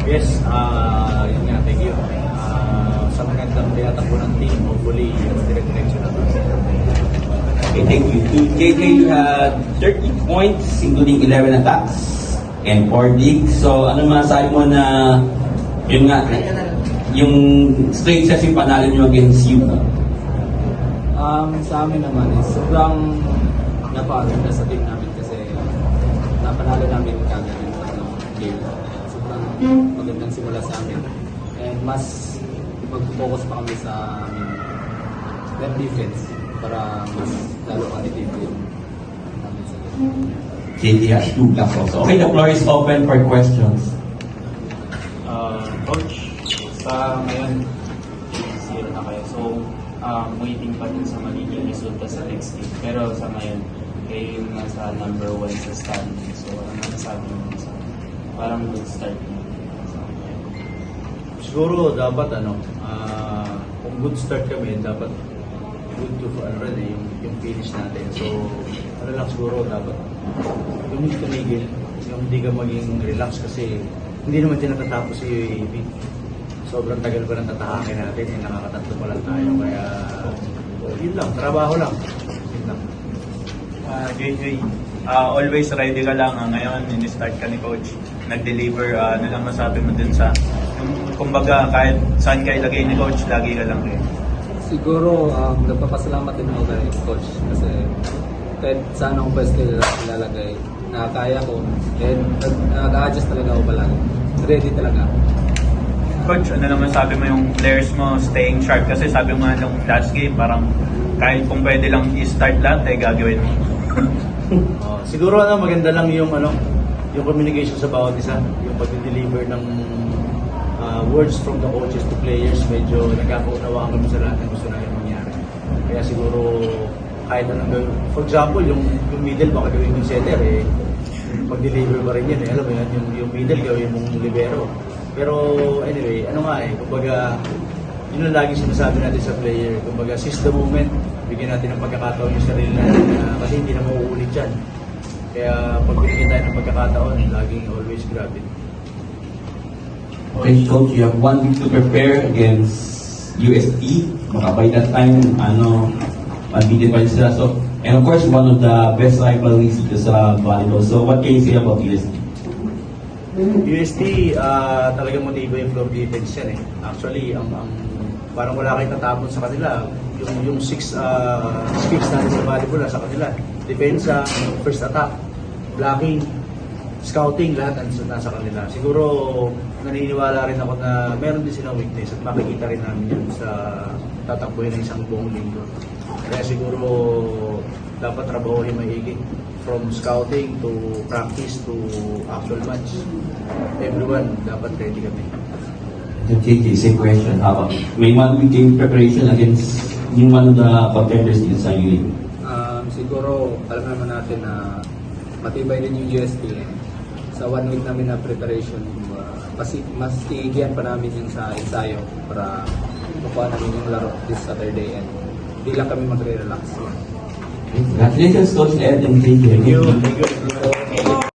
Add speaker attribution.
Speaker 1: Yes, yun nga, thank you. Sa magandang tinatakbo ng team, hopefully, dire-direction na to.
Speaker 2: Okay, thank you. To JJ, you had 30 points, including 11 attacks and 4 digs. So, ano masasabi mo na, yun nga, yung straight sets yung panalo nyo against you?
Speaker 3: Sa amin naman, sobrang napakaganda sa team namin kasi napanalo namin kagad yung tatlong game. Sobrang magandang simula sa amin. And mas mag-focus pa kami sa net defense para mas lalo competitive yung namin sa game.
Speaker 2: JJ has 2 blocks also. Okay, the floor is open for questions.
Speaker 4: Coach, sa ngayon, 0 na kayo. So, waiting pa din sa magiging resulta sa next game. Pero sa ngayon, kayo yung nasa number 1 sa standing. So, ano nasasabi mo sa parang good start na?
Speaker 1: Siguro dapat kung good start kami, dapat good to yung finish natin. So, lang siguro dapat yung hindi tumigil, yung hindi ka maging relax kasi hindi naman din natatapos si UAAP. Sobrang tagal pa ng tatahakin natin, nakakatatlo pa lang tayo. Kaya, yun lang, trabaho lang. Yun lang.
Speaker 5: JJ, always ready ka lang. Ngayon, in-start ka ni Coach. Nag-deliver. Ano lang masabi mo dun sa, kumbaga, kahit saan ka ilagay ni Coach, lagi ka lang rin.
Speaker 3: Siguro, nagpapasalamat din ako kay Coach kasi kahit saan akong pwesto ilalagay, nakakaya ko and nag-a-adjust talaga ako palagi. Ready talaga.
Speaker 5: Coach, ano naman sabi mo yung players mo staying sharp? Kasi sabi mo nga nung last game, parang kahit kung pwede lang i-start lahat, ay gagawin mo.
Speaker 1: Siguro maganda lang yung communication sa bawat isa, yung pag-deliver ng words from the coaches to players, medyo nagkakaunawaan kami sa lahat ng gusto namin mangyari. Kaya siguro kahit anong gawin, for example, yung middle baka gawin yung setter, pag-deliver pa rin yan, alam mo yan, yung middle gawin mong libero. Pero anyway, kumbaga, yun ang lagi sinasabi natin sa player, kumbaga seize the moment, bigyan natin ng pagkakataon yung sarili natin kasi hindi na mauulit yan. Kaya pag binigyan tayo ng pagkakataon, laging always grab it.
Speaker 2: Okay, Coach, you have 1 week to prepare against UST. Baka by that time, unbeaten pa rin sila. So, and of course, one of the best rivalries dito sa volleyball. So, what can you say about UST?
Speaker 1: UST, talagang motibo yung floor defense yan . Actually, parang wala kayong tatapon sa kanila. Yung 6 skills natin sa volleyball sa kanila. Depensa, first attack, blocking, scouting, lahat nasa kanila. Siguro, naniniwala rin ako na meron din silang weakness at makikita rin namin yun sa tatakbuhin ng isang buong linggo. Kaya siguro, dapat trabahohin maigi. From scouting to practice to actual match. Everyone, dapat ready kami.
Speaker 2: JJ, same question. May 1 week game preparation against yung one of the contenders dito sa UAAP.
Speaker 3: Siguro, alam naman natin na matibay din yung UST. Sa 1 week namin na preparation, mas iigihan pa namin yung sa ensayo para makuha namin yung laro this Saturday and di lang kami magre-relax.
Speaker 2: Congratulations, Coach Ed and JJ.
Speaker 1: Thank you.